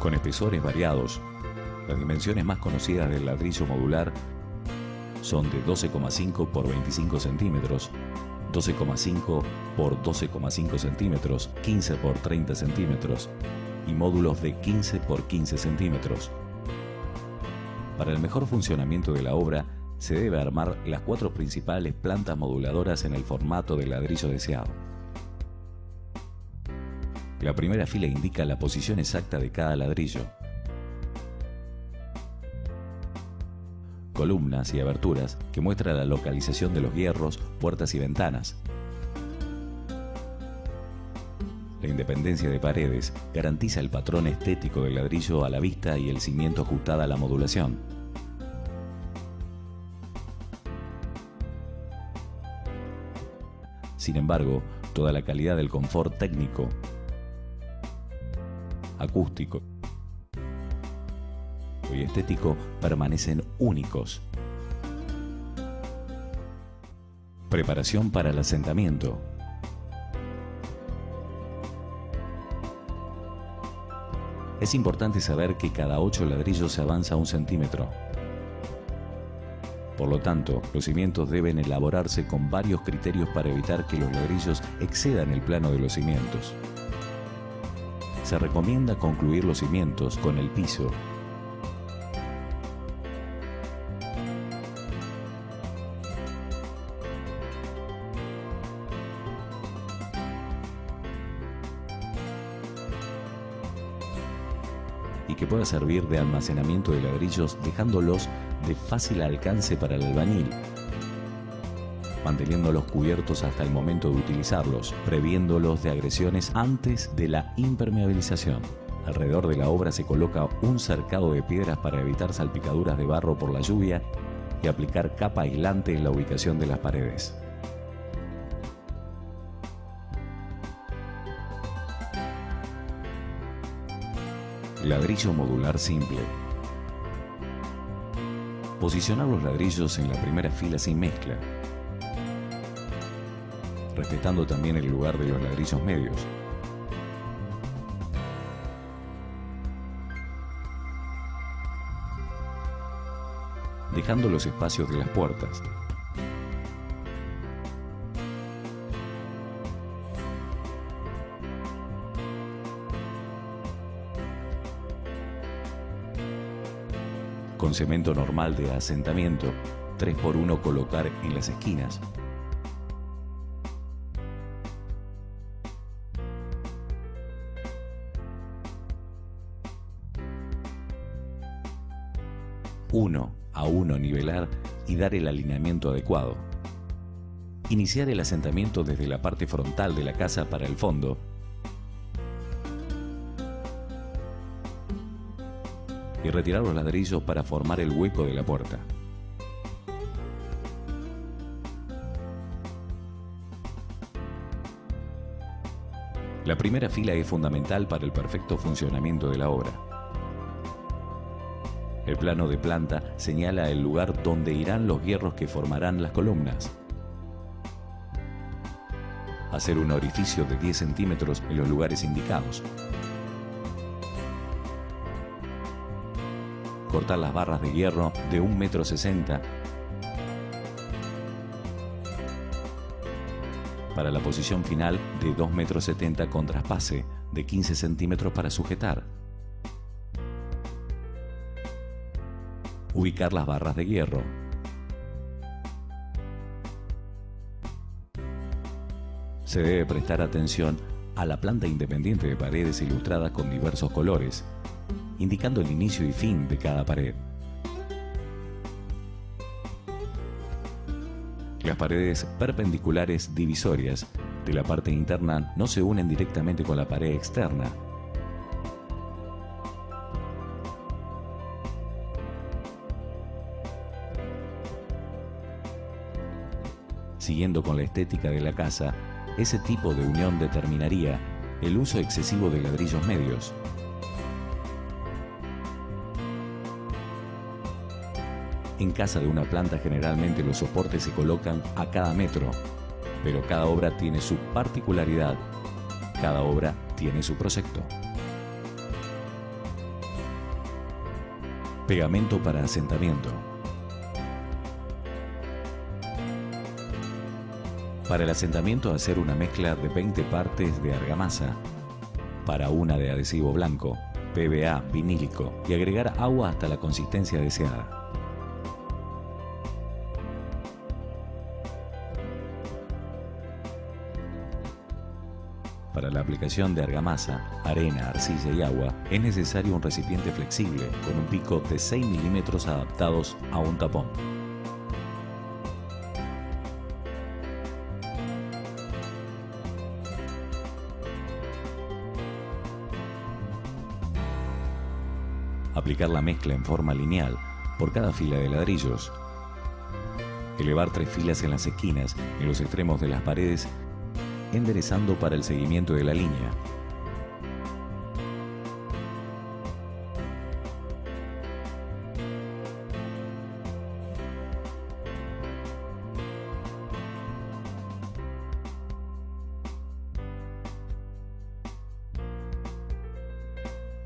Con espesores variados, las dimensiones más conocidas del ladrillo modular son de 12,5 por 25 centímetros, 12,5 por 12,5 centímetros, 15 por 30 centímetros y módulos de 15 por 15 centímetros. Para el mejor funcionamiento de la obra, se debe armar las 4 principales plantas moduladoras en el formato de ladrillo deseado. La primera fila indica la posición exacta de cada ladrillo. Columnas y aberturas que muestran la localización de los hierros, puertas y ventanas. La independencia de paredes garantiza el patrón estético del ladrillo a la vista y el cimiento ajustado a la modulación. Sin embargo, toda la calidad del confort técnico, acústico y estético permanecen únicos. Preparación para el asentamiento. Es importante saber que cada 8 ladrillos se avanza 1 centímetro. Por lo tanto, los cimientos deben elaborarse con varios criterios para evitar que los ladrillos excedan el plano de los cimientos. Se recomienda concluir los cimientos con el piso. Y que pueda servir de almacenamiento de ladrillos, dejándolos de fácil alcance para el albañil, manteniéndolos cubiertos hasta el momento de utilizarlos, previéndolos de agresiones antes de la impermeabilización. Alrededor de la obra se coloca un cercado de piedras para evitar salpicaduras de barro por la lluvia y aplicar capa aislante en la ubicación de las paredes. Ladrillo modular simple. Posicionar los ladrillos en la primera fila sin mezcla, respetando también el lugar de los ladrillos medios. Dejando los espacios de las puertas. Con cemento normal de asentamiento, 3x1 colocar en las esquinas. Uno a uno nivelar y dar el alineamiento adecuado. Iniciar el asentamiento desde la parte frontal de la casa para el fondo. Y retirar los ladrillos para formar el hueco de la puerta. La primera fila es fundamental para el perfecto funcionamiento de la obra. El plano de planta señala el lugar donde irán los hierros que formarán las columnas. Hacer un orificio de 10 centímetros en los lugares indicados. Cortar las barras de hierro de 1,60 m para la posición final de 2,70 m con traspase de 15 centímetros para sujetar. Ubicar las barras de hierro. Se debe prestar atención a la planta independiente de paredes ilustradas con diversos colores, indicando el inicio y fin de cada pared. Las paredes perpendiculares divisorias de la parte interna no se unen directamente con la pared externa. Siguiendo con la estética de la casa, ese tipo de unión determinaría el uso excesivo de ladrillos medios. En casa de una planta generalmente los soportes se colocan a cada metro, pero cada obra tiene su particularidad, cada obra tiene su proyecto. Pegamento para asentamiento. Para el asentamiento, hacer una mezcla de 20 partes de argamasa, para una de adhesivo blanco, PVA vinílico y agregar agua hasta la consistencia deseada. Para la aplicación de argamasa, arena, arcilla y agua, es necesario un recipiente flexible con un pico de 6 milímetros adaptados a un tapón. Aplicar la mezcla en forma lineal por cada fila de ladrillos. Elevar 3 filas en las esquinas, en los extremos de las paredes, enderezando para el seguimiento de la línea.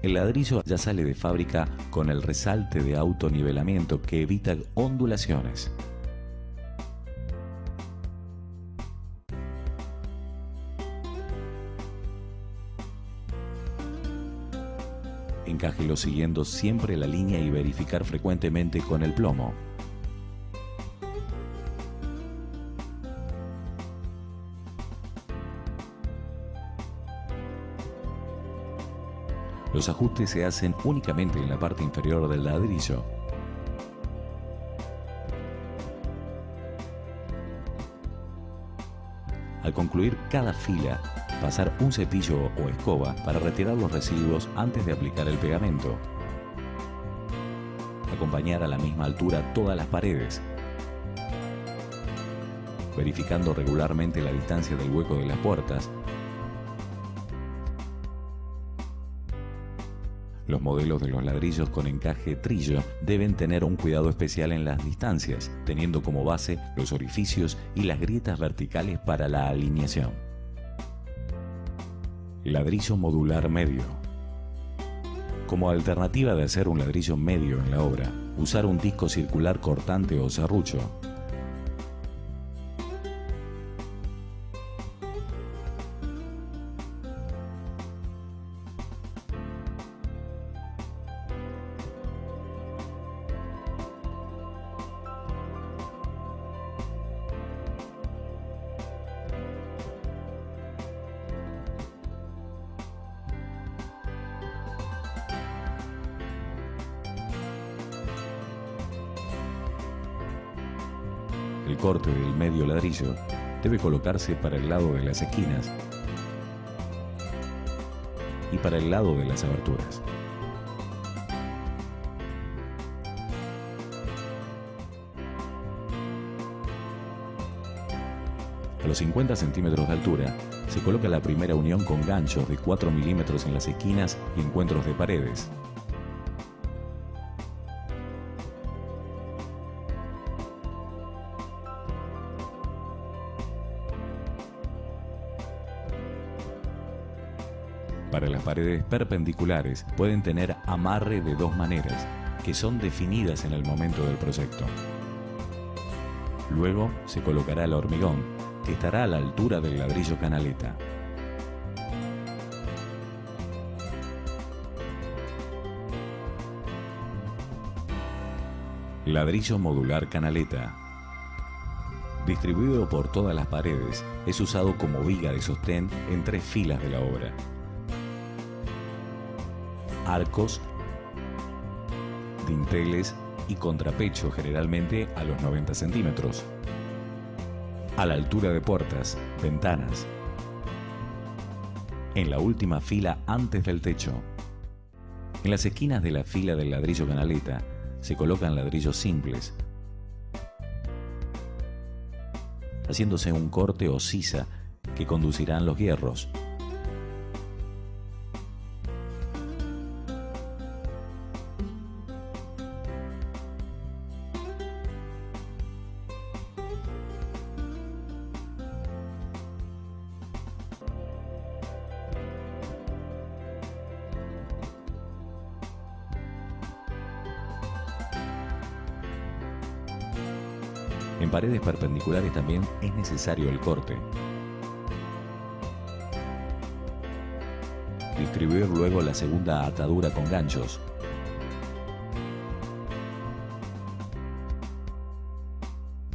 El ladrillo ya sale de fábrica con el resalte de autonivelamiento que evita ondulaciones. Encájelo siguiendo siempre la línea y verificar frecuentemente con el plomo. Los ajustes se hacen únicamente en la parte inferior del ladrillo. Al concluir cada fila, pasar un cepillo o escoba para retirar los residuos antes de aplicar el pegamento. Acompañar a la misma altura todas las paredes, verificando regularmente la distancia del hueco de las puertas. Los modelos de los ladrillos con encaje trillo deben tener un cuidado especial en las distancias, teniendo como base los orificios y las grietas verticales para la alineación. Ladrillo modular medio. Como alternativa de hacer un ladrillo medio en la obra, usar un disco circular cortante o serrucho. El corte del medio ladrillo debe colocarse para el lado de las esquinas y para el lado de las aberturas. A los 50 centímetros de altura se coloca la primera unión con ganchos de 4 milímetros en las esquinas y encuentros de paredes. Para las paredes perpendiculares pueden tener amarre de dos maneras, que son definidas en el momento del proyecto. Luego se colocará el hormigón, que estará a la altura del ladrillo canaleta. Ladrillo modular canaleta. Distribuido por todas las paredes, es usado como viga de sostén en 3 filas de la obra. Arcos, dinteles y contrapecho generalmente a los 90 centímetros. A la altura de puertas, ventanas. En la última fila antes del techo. En las esquinas de la fila del ladrillo canaleta se colocan ladrillos simples, haciéndose un corte o sisa que conducirán los hierros. En paredes perpendiculares también es necesario el corte. Distribuir luego la segunda atadura con ganchos.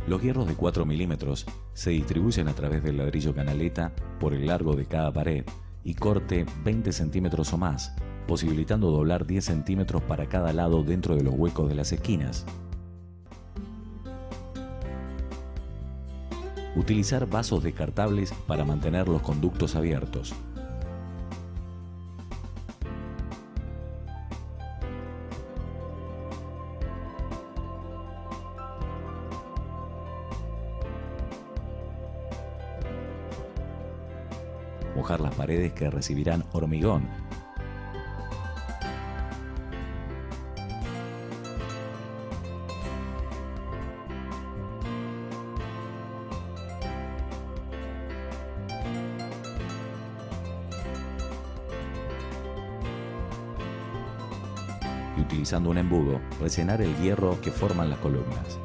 Los hierros de 4 milímetros se distribuyen a través del ladrillo canaleta por el largo de cada pared y corte 20 centímetros o más, posibilitando doblar 10 centímetros para cada lado dentro de los huecos de las esquinas. Utilizar vasos descartables para mantener los conductos abiertos. Mojar las paredes que recibirán hormigón. Y utilizando un embudo, rellenar el hierro que forman las columnas.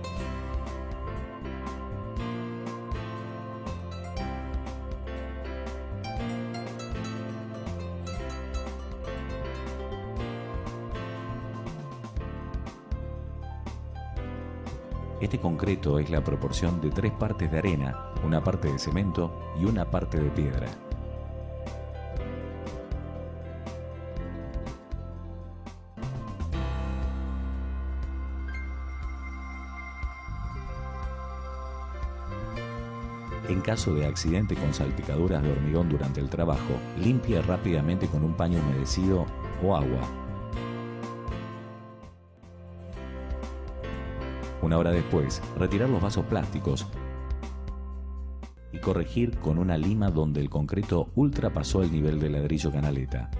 Este concreto es la proporción de 3 partes de arena, una parte de cemento y una parte de piedra. En caso de accidente con salpicaduras de hormigón durante el trabajo, limpie rápidamente con un paño humedecido o agua. Una hora después, retirar los vasos plásticos y corregir con una lima donde el concreto ultrapasó el nivel del ladrillo canaleta.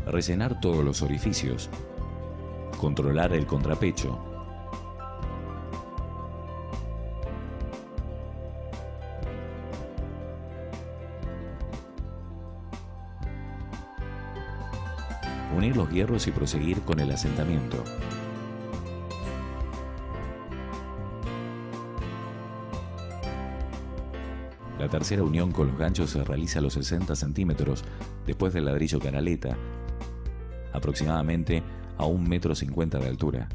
Rellenar todos los orificios. Controlar el contrapecho. Unir los hierros y proseguir con el asentamiento. La tercera unión con los ganchos se realiza a los 60 centímetros después del ladrillo canaleta, aproximadamente a 1,50 m de altura,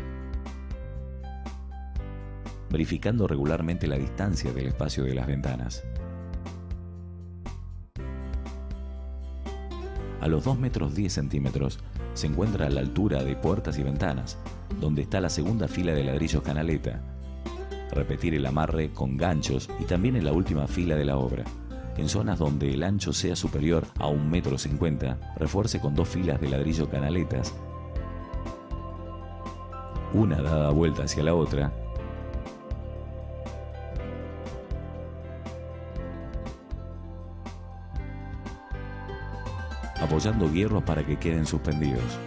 verificando regularmente la distancia del espacio de las ventanas. A los 2,10 m se encuentra la altura de puertas y ventanas, donde está la segunda fila de ladrillos canaleta. Repetir el amarre con ganchos y también en la última fila de la obra. En zonas donde el ancho sea superior a 1,50 m, refuerce con 2 filas de ladrillo canaletas, una dada vuelta hacia la otra, apoyando hierros para que queden suspendidos.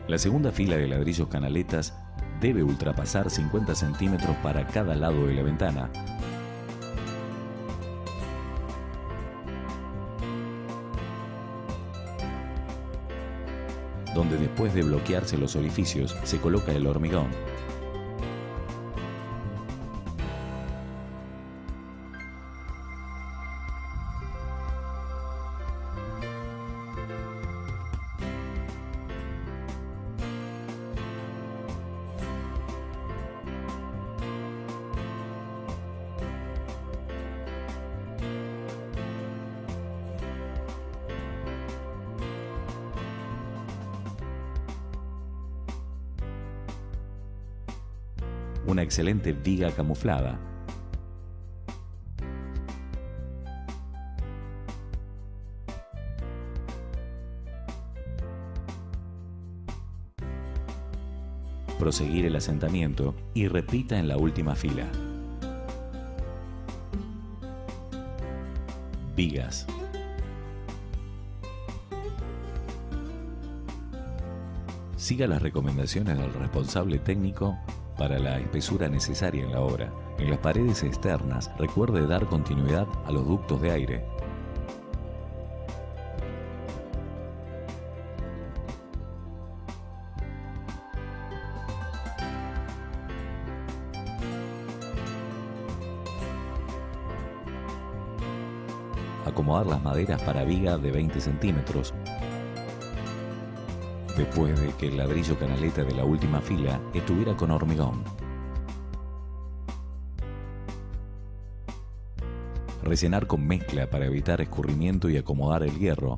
La segunda fila de ladrillos canaletas debe ultrapasar 50 centímetros para cada lado de la ventana. Donde después de bloquearse los orificios se coloca el hormigón. una excelente viga camuflada. Proseguir el asentamiento y repita en la última fila. Vigas. Siga las recomendaciones del responsable técnico para la espesura necesaria en la obra. En las paredes externas, recuerde dar continuidad a los ductos de aire. Acomodar las maderas para viga de 20 centímetros. Después de que el ladrillo canaleta de la última fila estuviera con hormigón. Rellenar con mezcla para evitar escurrimiento y acomodar el hierro.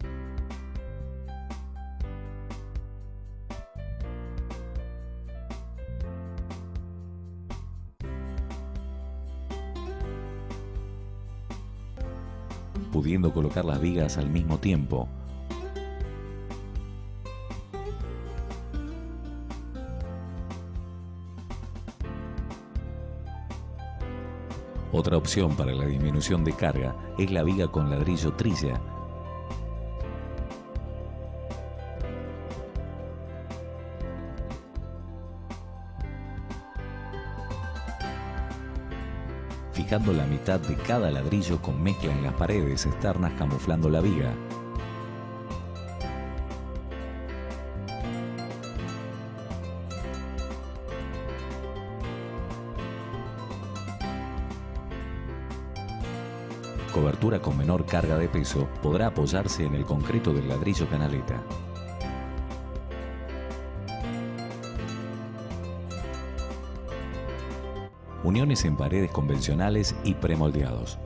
Pudiendo colocar las vigas al mismo tiempo. Otra opción para la disminución de carga es la viga con ladrillo trilla. Fijando la mitad de cada ladrillo con mezcla en las paredes externas camuflando la viga. Cobertura con menor carga de peso podrá apoyarse en el concreto del ladrillo canaleta. Uniones en paredes convencionales y premoldeados.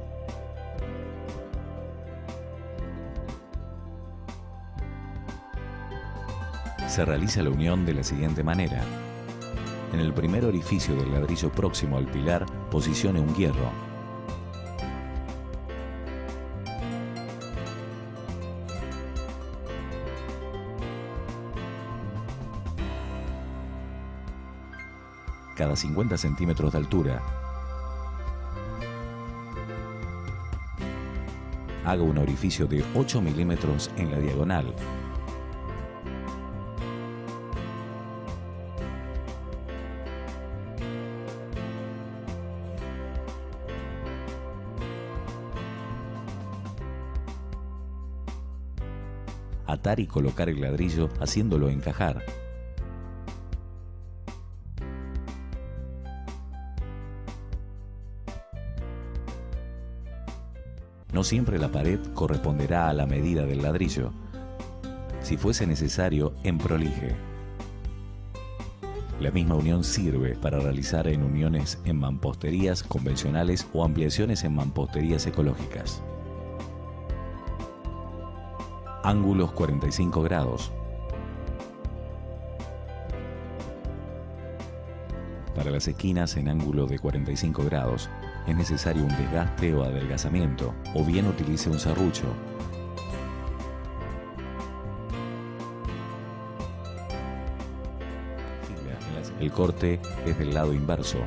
Se realiza la unión de la siguiente manera. En el primer orificio del ladrillo próximo al pilar, posicione un hierro. Cada 50 centímetros de altura, haga un orificio de 8 milímetros en la diagonal. Atar y colocar el ladrillo haciéndolo encajar. No siempre la pared corresponderá a la medida del ladrillo. Si fuese necesario, emprolije. La misma unión sirve para realizar en uniones en mamposterías convencionales o ampliaciones en mamposterías ecológicas. Ángulos 45 grados. Para las esquinas en ángulo de 45 grados es necesario un desgaste o adelgazamiento, o bien utilice un serrucho. El corte es del lado inverso.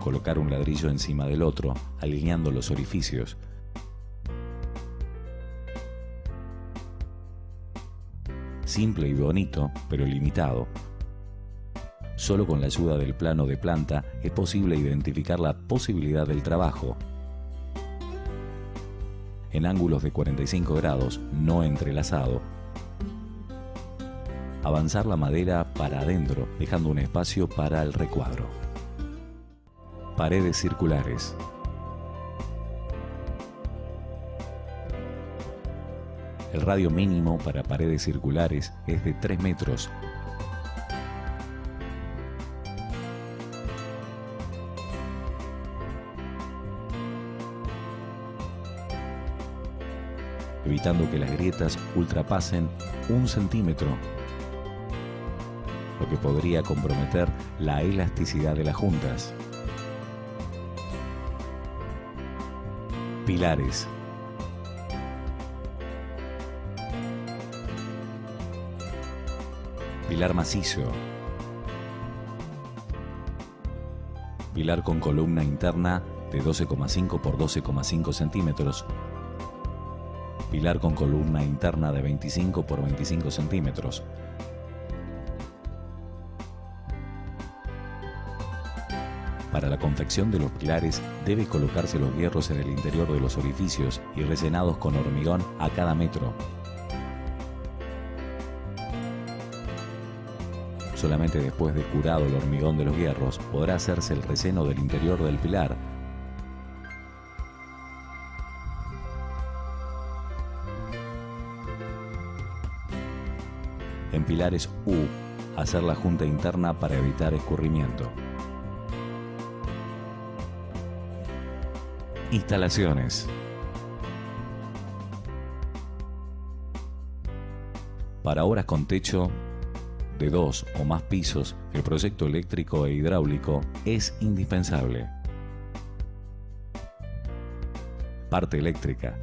Colocar un ladrillo encima del otro, alineando los orificios. Simple y bonito, pero limitado. Solo con la ayuda del plano de planta es posible identificar la posibilidad del trabajo. En ángulos de 45 grados, no entrelazado. Avanzar la madera para adentro, dejando un espacio para el recuadro. Paredes circulares. El radio mínimo para paredes circulares es de 3 metros. Evitando que las grietas ultrapasen 1 centímetro. lo que podría comprometer la elasticidad de las juntas. Pilares. Pilar macizo. Pilar con columna interna de 12,5 por 12,5 centímetros. Pilar con columna interna de 25 por 25 centímetros. Para la confección de los pilares debe colocarse los hierros en el interior de los orificios y rellenados con hormigón a cada metro. Solamente después de curado el hormigón de los hierros podrá hacerse el relleno del interior del pilar. En pilares U, hacer la junta interna para evitar escurrimiento. Instalaciones. Para obras con techo de 2 o más pisos, el proyecto eléctrico e hidráulico es indispensable. Parte eléctrica.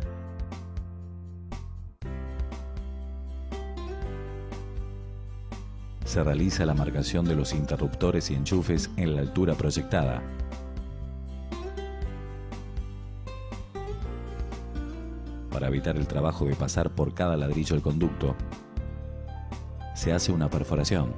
Se realiza la marcación de los interruptores y enchufes en la altura proyectada. Para evitar el trabajo de pasar por cada ladrillo el conducto, se hace una perforación.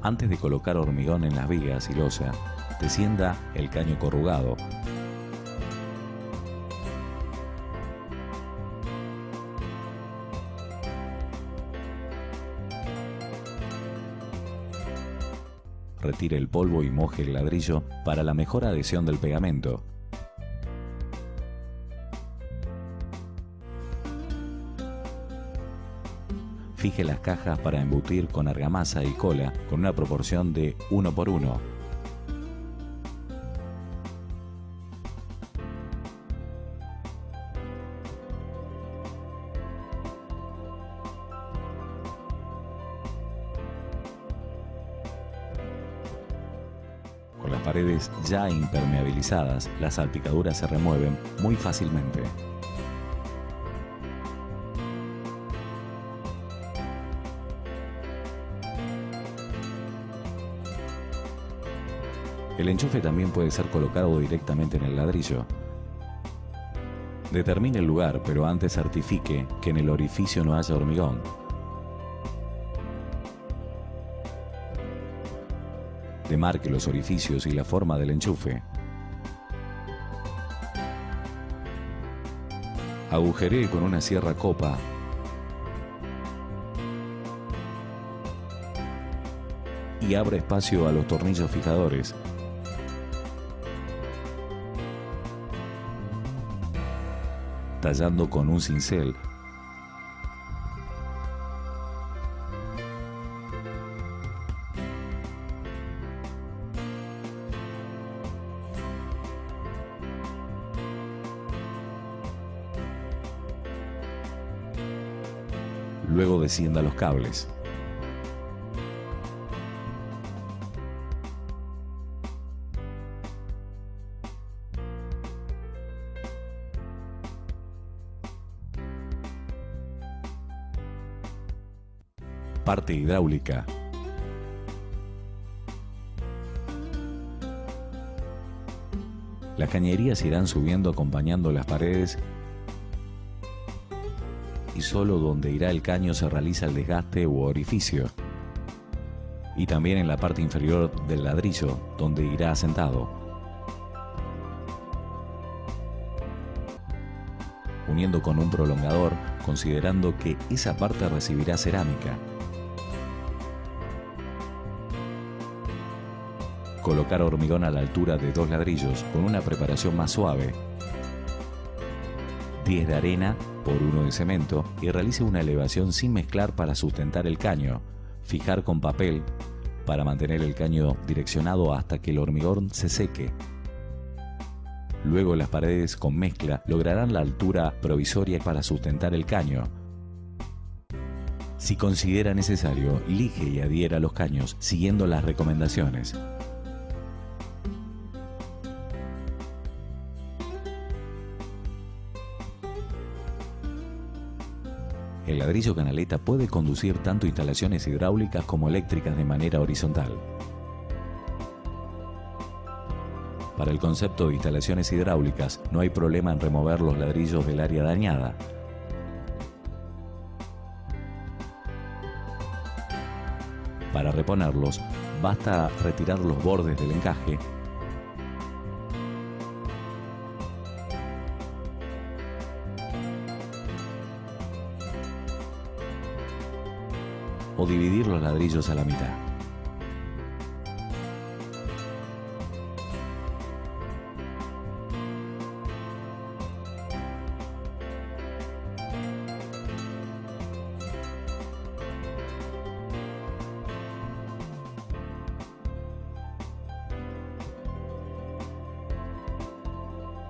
Antes de colocar hormigón en las vigas y losa, descienda el caño corrugado. Retire el polvo y moje el ladrillo para la mejor adhesión del pegamento. Fije las cajas para embutir con argamasa y cola con una proporción de 1:1. Con las paredes ya impermeabilizadas, las salpicaduras se remueven muy fácilmente. El enchufe también puede ser colocado directamente en el ladrillo. Determine el lugar, pero antes certifique que en el orificio no haya hormigón. Demarque los orificios y la forma del enchufe. Agujeree con una sierra copa y abra espacio a los tornillos fijadores. Tallando con un cincel. Luego descienda los cables. Parte hidráulica. Las cañerías irán subiendo acompañando las paredes y solo donde irá el caño se realiza el desgaste u orificio. Y también en la parte inferior del ladrillo, donde irá asentado. Uniendo con un prolongador, considerando que esa parte recibirá cerámica. Colocar hormigón a la altura de 2 ladrillos con una preparación más suave. 10 de arena por 1 de cemento y realice una elevación sin mezclar para sustentar el caño. Fijar con papel para mantener el caño direccionado hasta que el hormigón se seque. Luego las paredes con mezcla lograrán la altura provisoria para sustentar el caño. Si considera necesario, lije y adhiera los caños siguiendo las recomendaciones. El ladrillo canaleta puede conducir tanto instalaciones hidráulicas como eléctricas de manera horizontal. Para el concepto de instalaciones hidráulicas, no hay problema en remover los ladrillos del área dañada. Para reponerlos, basta retirar los bordes del encaje o dividir los ladrillos a la mitad.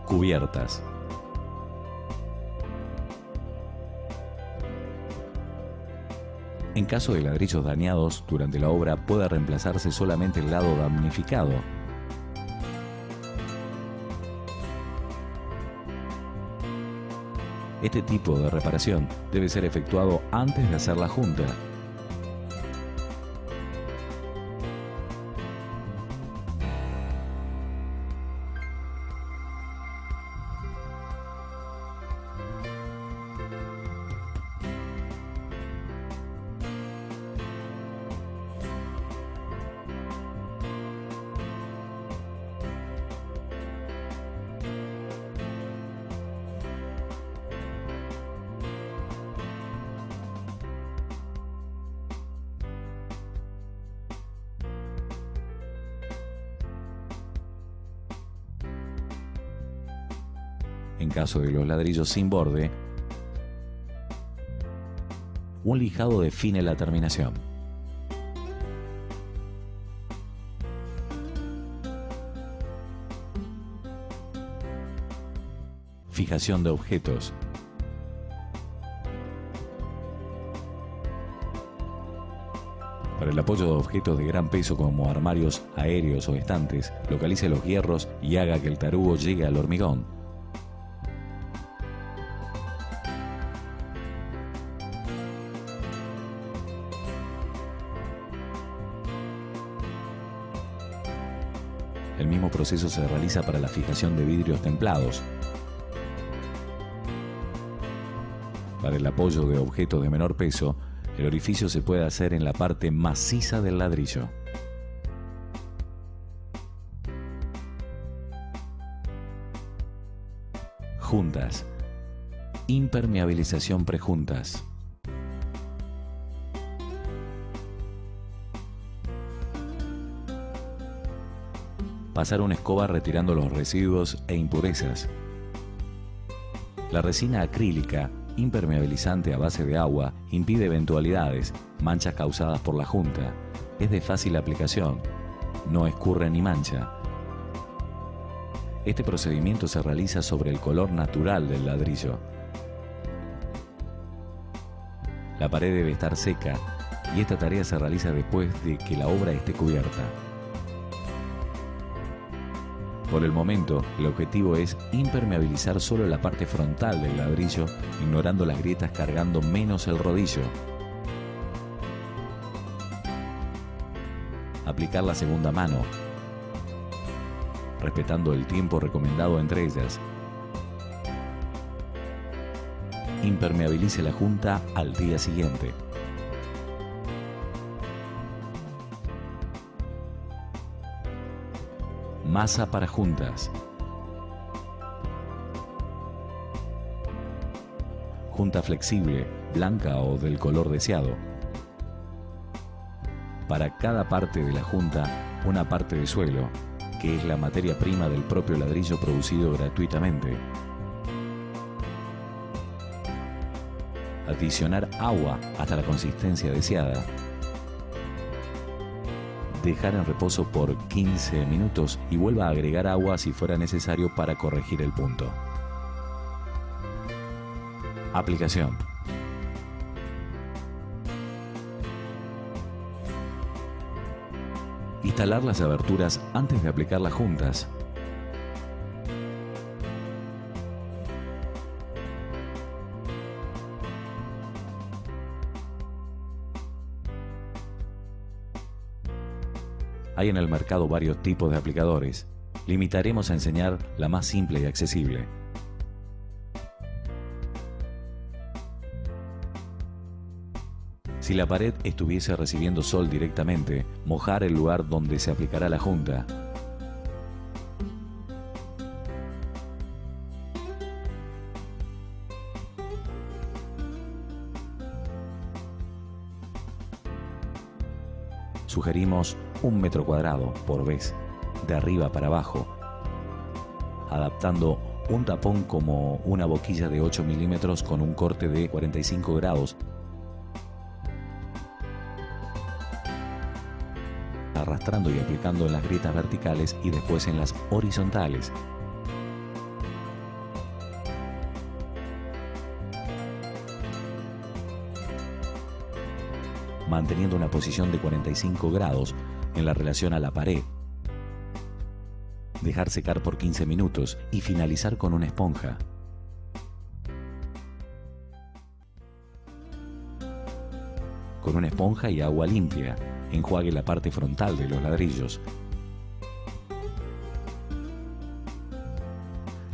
Cubiertas. En caso de ladrillos dañados durante la obra, puede reemplazarse solamente el lado damnificado. Este tipo de reparación debe ser efectuado antes de hacer la junta. En caso de los ladrillos sin borde, un lijado define la terminación. Fijación de objetos. Para el apoyo de objetos de gran peso como armarios aéreos o estantes, localice los hierros y haga que el tarugo llegue al hormigón. El mismo proceso se realiza para la fijación de vidrios templados. Para el apoyo de objetos de menor peso, el orificio se puede hacer en la parte maciza del ladrillo. Juntas. Impermeabilización prejuntas. Pasar una escoba retirando los residuos e impurezas. La resina acrílica, impermeabilizante a base de agua, impide eventualidades, manchas causadas por la junta. Es de fácil aplicación, no escurre ni mancha. Este procedimiento se realiza sobre el color natural del ladrillo. La pared debe estar seca y esta tarea se realiza después de que la obra esté cubierta. Por el momento, el objetivo es impermeabilizar solo la parte frontal del ladrillo, ignorando las grietas, cargando menos el rodillo. Aplicar la segunda mano, respetando el tiempo recomendado entre ellas. Impermeabilice la junta al día siguiente. Masa para juntas. Junta flexible, blanca o del color deseado. Para cada parte de la junta, una parte de suelo, que es la materia prima del propio ladrillo producido gratuitamente. Adicionar agua hasta la consistencia deseada. dejar en reposo por 15 minutos y vuelva a agregar agua si fuera necesario para corregir el punto. Aplicación. Instalar las aberturas antes de aplicar las juntas. Hay en el mercado varios tipos de aplicadores. Limitaremos a enseñar la más simple y accesible. Si la pared estuviese recibiendo sol directamente, mojar el lugar donde se aplicará la junta. Sugerimos 1 metro cuadrado por vez, de arriba para abajo, adaptando un tapón como una boquilla de 8 milímetros con un corte de 45 grados, arrastrando y aplicando en las grietas verticales y después en las horizontales. Manteniendo una posición de 45 grados en la relación a la pared. Dejar secar por 15 minutos y finalizar con una esponja. Con una esponja y agua limpia, enjuague la parte frontal de los ladrillos.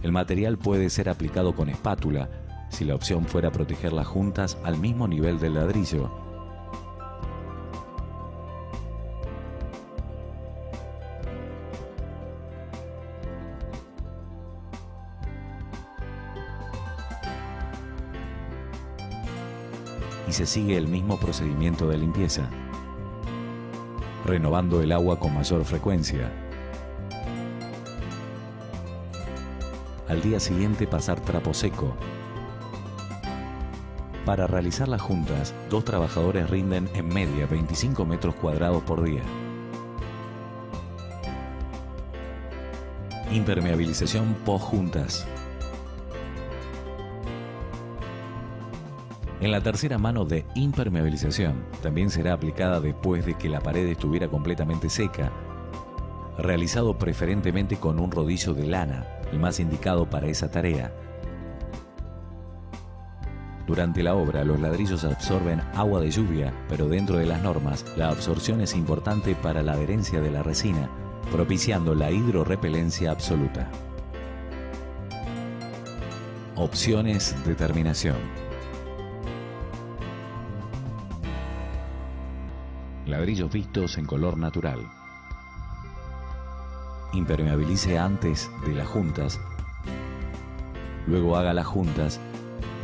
El material puede ser aplicado con espátula, si la opción fuera proteger las juntas al mismo nivel del ladrillo. Y se sigue el mismo procedimiento de limpieza, renovando el agua con mayor frecuencia. Al día siguiente pasar trapo seco. Para realizar las juntas, 2 trabajadores rinden en media 25 metros cuadrados por día. Impermeabilización post juntas. En la tercera mano de impermeabilización también será aplicada después de que la pared estuviera completamente seca, realizado preferentemente con un rodillo de lana, el más indicado para esa tarea. Durante la obra, los ladrillos absorben agua de lluvia, pero dentro de las normas, la absorción es importante para la adherencia de la resina, propiciando la hidrorrepelencia absoluta. Opciones de terminación. Ladrillos vistos en color natural. Impermeabilice antes de las juntas, luego haga las juntas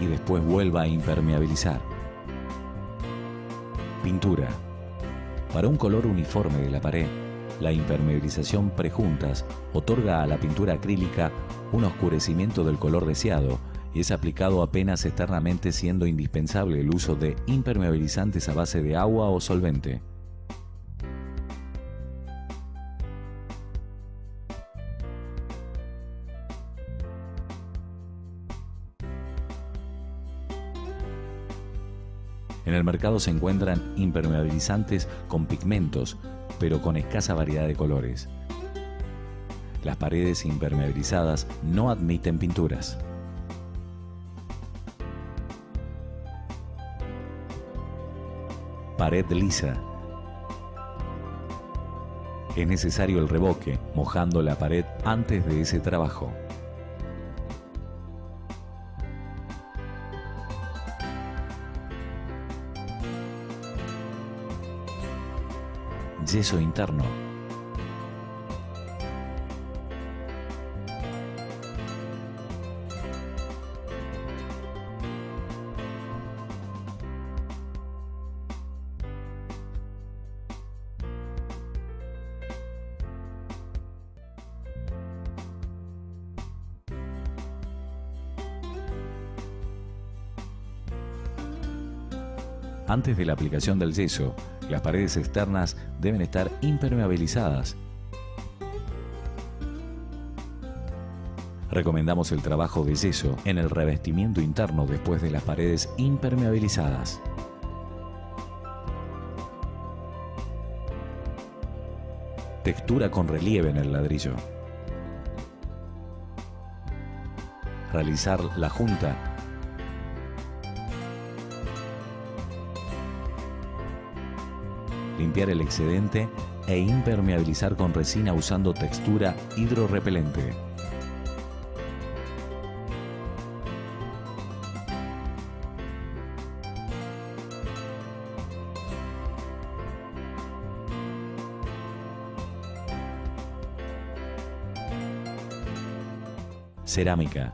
y después vuelva a impermeabilizar. Pintura. Para un color uniforme de la pared, la impermeabilización prejuntas otorga a la pintura acrílica un oscurecimiento del color deseado y es aplicado apenas externamente, siendo indispensable el uso de impermeabilizantes a base de agua o solvente. En el mercado se encuentran impermeabilizantes con pigmentos, pero con escasa variedad de colores. Las paredes impermeabilizadas no admiten pinturas. Pared lisa. Es necesario el revoque, mojando la pared antes de ese trabajo. Yeso interno. Antes de la aplicación del yeso, las paredes externas deben estar impermeabilizadas. Recomendamos el trabajo de yeso en el revestimiento interno después de las paredes impermeabilizadas. Textura con relieve en el ladrillo. Realizar la junta. Limpiar el excedente e impermeabilizar con resina usando textura hidrorrepelente. Cerámica.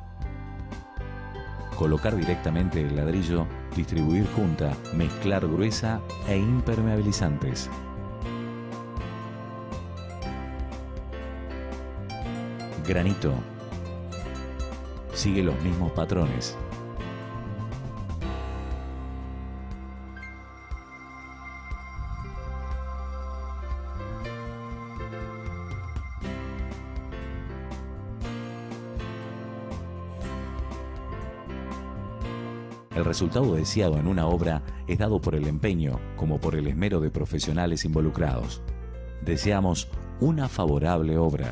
Colocar directamente el ladrillo, distribuir junta, mezclar gruesa e impermeabilizantes. Granito. Sigue los mismos patrones. El resultado deseado en una obra es dado por el empeño como por el esmero de profesionales involucrados. Deseamos una favorable obra.